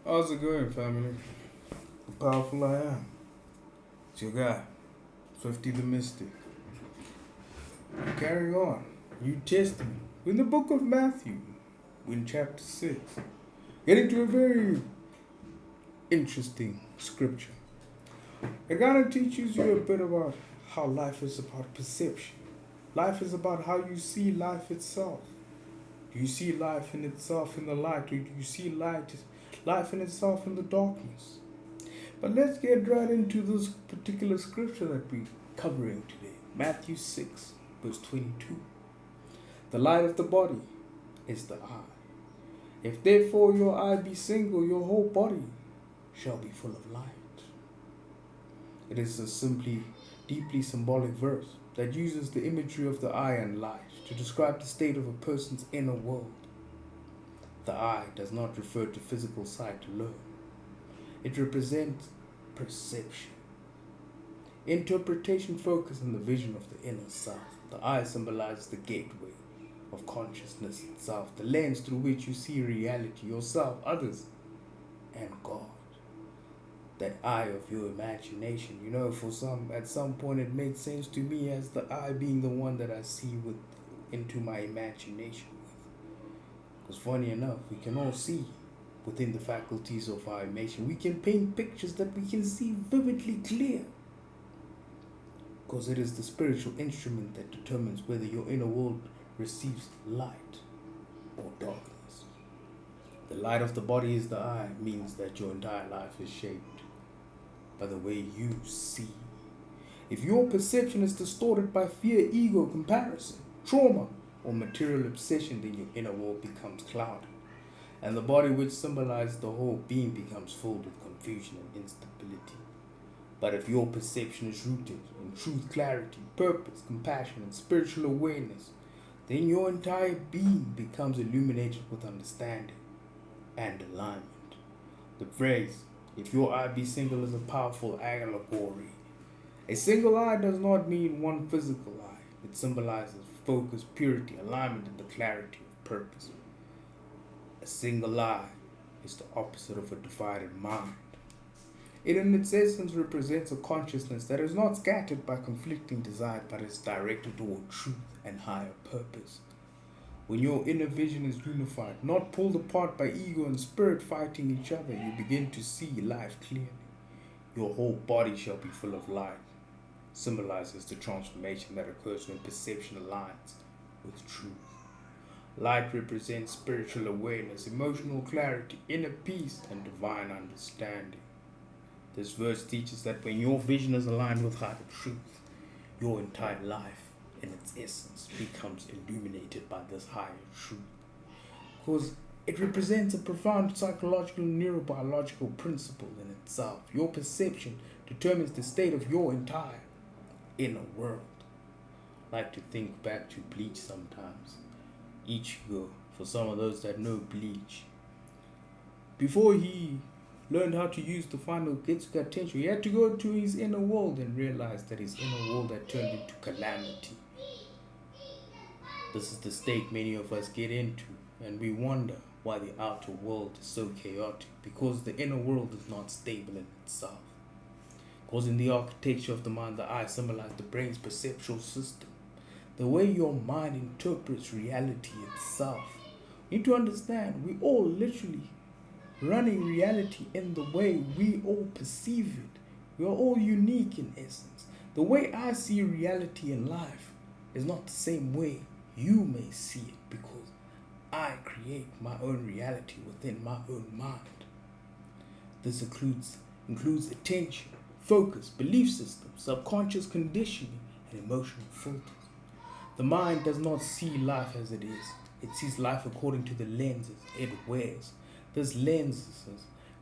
How's it going, family? How powerful I am. It's your guy, Swifty the Mystic. Carrying on. New Testament. We're in the book of Matthew. We're in chapter 6. Getting to a very interesting scripture. It kind of teaches you a bit about how life is about perception. Life is about how you see life itself. Do you see life in itself in the light, or do you see life in itself in the darkness? But let's get right into this particular scripture that we're covering today. Matthew 6, verse 22. The light of the body is the eye. If therefore your eye be single, your whole body shall be full of light. It is a deeply symbolic verse that uses the imagery of the eye and light to describe the state of a person's inner world. The eye does not refer to physical sight alone. It represents perception. Interpretation focuses on the vision of the inner self. The eye symbolizes the gateway of consciousness itself, the lens through which you see reality, yourself, others, and God. That eye of your imagination. At some point it made sense to me as the eye being the one that I see into my imagination with. Because funny enough, we can all see within the faculties of our imagination. We can paint pictures that we can see vividly clear. Because it is the spiritual instrument that determines whether your inner world receives light or darkness. The light of the body is the eye means that your entire life is shaped by the way you see. If your perception is distorted by fear, ego, comparison, trauma, or material obsession, then your inner world becomes clouded, and the body, which symbolizes the whole being, becomes filled with confusion and instability. But if your perception is rooted in truth, clarity, purpose, compassion, and spiritual awareness, then your entire being becomes illuminated with understanding and alignment. The phrase, if your eye be single, is a powerful allegory. A single eye does not mean one physical eye. It symbolizes focus, purity, alignment, and the clarity of purpose. A single eye is the opposite of a divided mind. It in its essence represents a consciousness that is not scattered by conflicting desires, but is directed toward truth and higher purpose. When your inner vision is unified, not pulled apart by ego and spirit fighting each other, you begin to see life clearly. Your whole body shall be full of light. Symbolizes the transformation that occurs when perception aligns with truth. Light represents spiritual awareness, emotional clarity, inner peace, and divine understanding. This verse teaches that when your vision is aligned with higher truth, your entire life in its essence becomes illuminated by this higher truth. Because it represents a profound psychological and neurobiological principle in itself. Your perception determines the state of your entire inner world. I like to think back to Bleach sometimes. Ichigo, for some of those that know Bleach. Before he learned how to use the final Getsuga Tensho, he had to go to his inner world and realize that his inner world had turned into calamity. This is the state many of us get into, and we wonder why the outer world is so chaotic, because the inner world is not stable in itself. Because in the architecture of the mind, the eye symbolizes the brain's perceptual system, the way your mind interprets reality itself. You need to understand, we all literally running reality in the way we all perceive it. We are all unique in essence. The way I see reality in life is not the same way you may see it, because I create my own reality within my own mind. This includes attention, focus, belief system, subconscious conditioning, and emotional filters. The mind does not see life as it is. It sees life according to the lenses it wears. This lens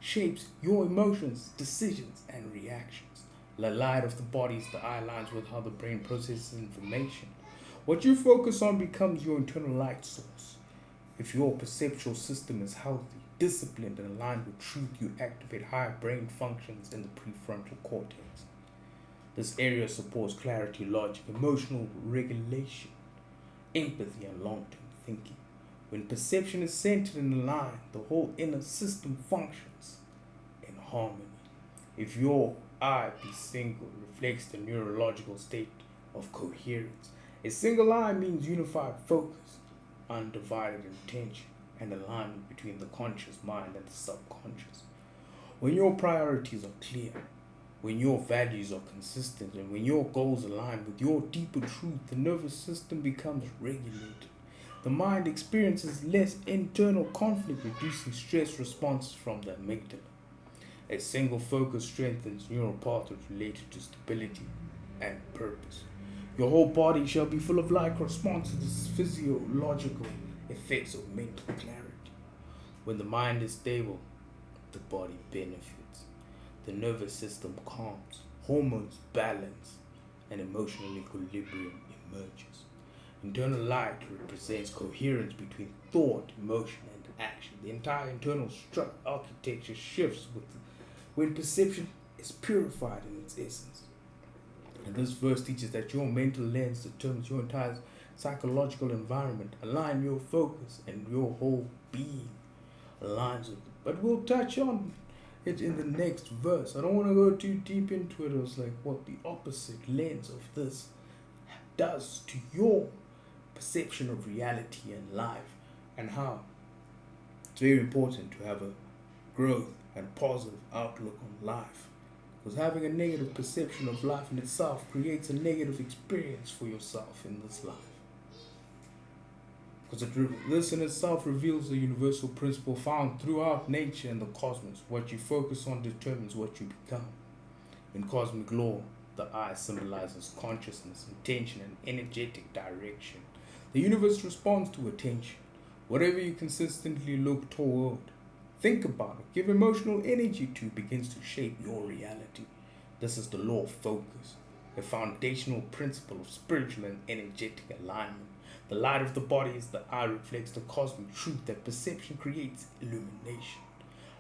shapes your emotions, decisions, and reactions. The light of the body is the eye lines with how the brain processes information. What you focus on becomes your internal light source. If your perceptual system is healthy, disciplined, and aligned with truth, you activate higher brain functions in the prefrontal cortex. This area supports clarity, logic, emotional regulation, empathy, and long-term thinking. When perception is centered and aligned, the whole inner system functions in harmony. If your eye be single reflects the neurological state of coherence. A single eye means unified focus, undivided attention, and alignment between the conscious mind and the subconscious. When your priorities are clear, when your values are consistent, and when your goals align with your deeper truth, the nervous system becomes regulated. The mind experiences less internal conflict, reducing stress responses from the amygdala. A single focus strengthens neural pathways related to stability and purpose. Your whole body shall be full of like response to the physiological effects of mental clarity. When the mind is stable, the body benefits. The nervous system calms, hormones balance, and emotional equilibrium emerges. Internal light represents coherence between thought, emotion, and action. The entire internal architecture shifts when perception is purified in its essence. And this verse teaches that your mental lens determines your entire psychological environment. Align your focus and your whole being aligns with it. But we'll touch on it in the next verse. I don't want to go too deep into it. It's like what the opposite lens of this does to your perception of reality and life, and how it's very important to have a growth and positive outlook on life. Because having a negative perception of life in itself creates a negative experience for yourself in this life. Because this in itself reveals the universal principle found throughout nature and the cosmos. What you focus on determines what you become. In cosmic law, the eye symbolizes consciousness, intention, and energetic direction. The universe responds to attention. Whatever you consistently look toward, think about it, give emotional energy to, begins to shape your reality. This is the law of focus, a foundational principle of spiritual and energetic alignment. The light of the body is the eye reflects the cosmic truth that perception creates illumination.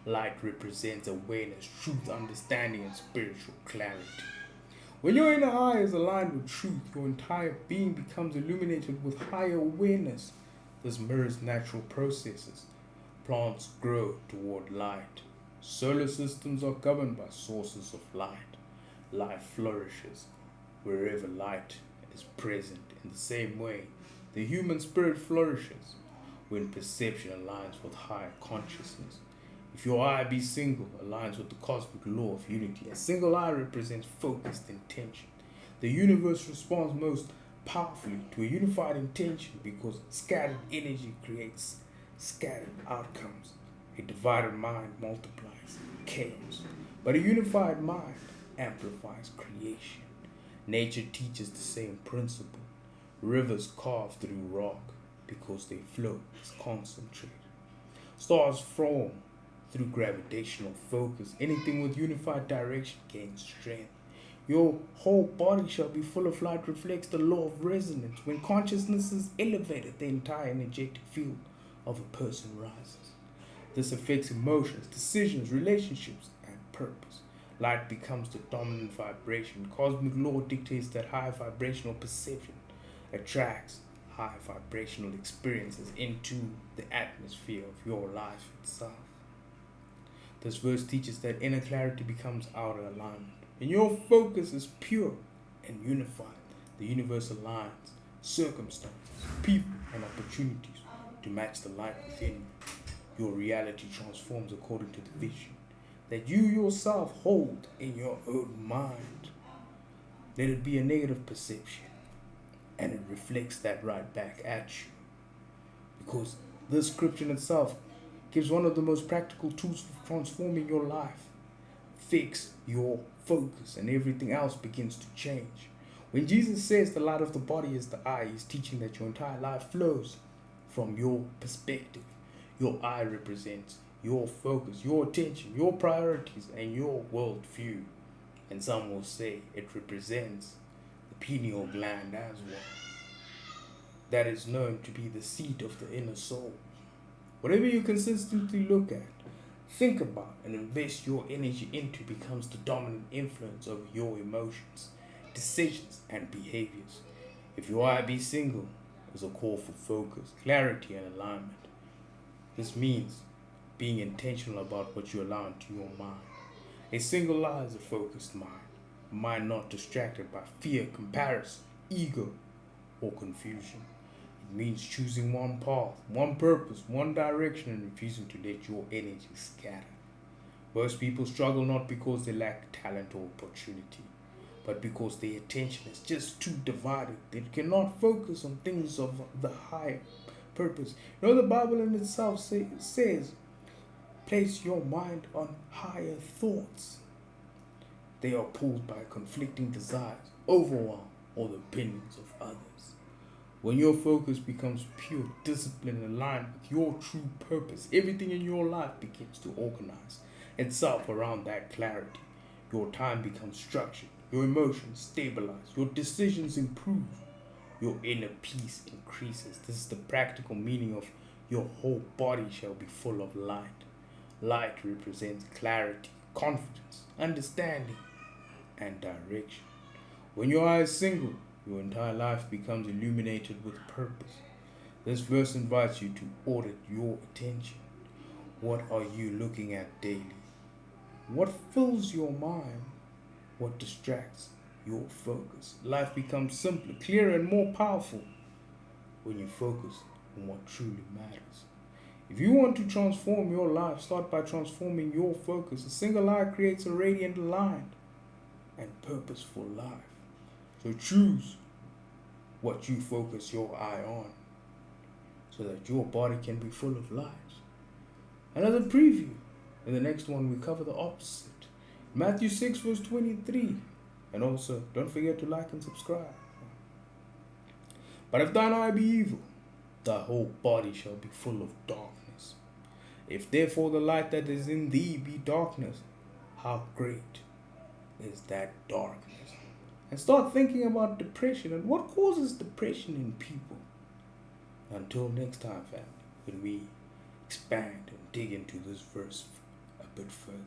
Light represents awareness, truth, understanding, and spiritual clarity. When your inner eye is aligned with truth, your entire being becomes illuminated with higher awareness. This mirrors natural processes. Plants grow toward light. Solar systems are governed by sources of light. Life flourishes wherever light is present. In the same way, the human spirit flourishes when perception aligns with higher consciousness. If your eye be single, aligns with the cosmic law of unity. A single eye represents focused intention. The universe responds most powerfully to a unified intention because scattered energy creates scattered outcomes. A divided mind multiplies chaos, but a unified mind amplifies creation. Nature teaches the same principle. Rivers carve through rock because they flow as concentrated. Stars form through gravitational focus. Anything with unified direction gains strength. Your whole body shall be full of light reflects the law of resonance. When consciousness is elevated, the entire energetic field of a person rises. This affects emotions, decisions, relationships, and purpose. Light becomes the dominant vibration. Cosmic law dictates that high vibrational perception attracts high vibrational experiences into the atmosphere of your life itself. This verse teaches that inner clarity becomes outer alignment. When your focus is pure and unified, the universe aligns circumstances, people, and opportunities to match the light within you. Your reality transforms according to the vision that you yourself hold in your own mind. Let it be a negative perception, and it reflects that right back at you. Because this scripture in itself gives one of the most practical tools for transforming your life. Fix your focus and everything else begins to change. When Jesus says the light of the body is the eye, he's teaching that your entire life flows from your perspective. Your eye represents your focus, your attention, your priorities, and your worldview. And some will say it represents the pineal gland as well. That is known to be the seat of the inner soul. Whatever you consistently look at, think about, and invest your energy into becomes the dominant influence over your emotions, decisions, and behaviors. If your eye be single, is a call for focus, clarity, and alignment. This means being intentional about what you allow into your mind. A single eye is a focused mind, a mind not distracted by fear, comparison, ego, or confusion. It means choosing one path, one purpose, one direction, and refusing to let your energy scatter. Most people struggle not because they lack talent or opportunity, but because their attention is just too divided. They cannot focus on things of the higher purpose. The Bible in itself says, place your mind on higher thoughts. They are pulled by conflicting desires, overwhelm, or the opinions of others. When your focus becomes pure discipline and aligned with your true purpose, everything in your life begins to organize itself around that clarity. Your time becomes structured, your emotions stabilize, your decisions improve, your inner peace increases. This is the practical meaning of your whole body shall be full of light. Light represents clarity, confidence, understanding, and direction. When your eye is single, your entire life becomes illuminated with purpose. This verse invites you to audit your attention. What are you looking at daily? What fills your mind? What distracts your focus? Life becomes simpler, clearer, and more powerful when you focus on what truly matters. If you want to transform your life, start by transforming your focus. A single eye creates a radiant, aligned, and purposeful life. So choose what you focus your eye on so that your body can be full of light. Another preview. In the next one, we cover the opposite. Matthew 6 verse 23. And also, don't forget to like and subscribe. But if thine eye be evil, thy whole body shall be full of darkness. If therefore the light that is in thee be darkness, how great is that darkness? And start thinking about depression and what causes depression in people. Until next time, family, when we expand and dig into this verse a bit further.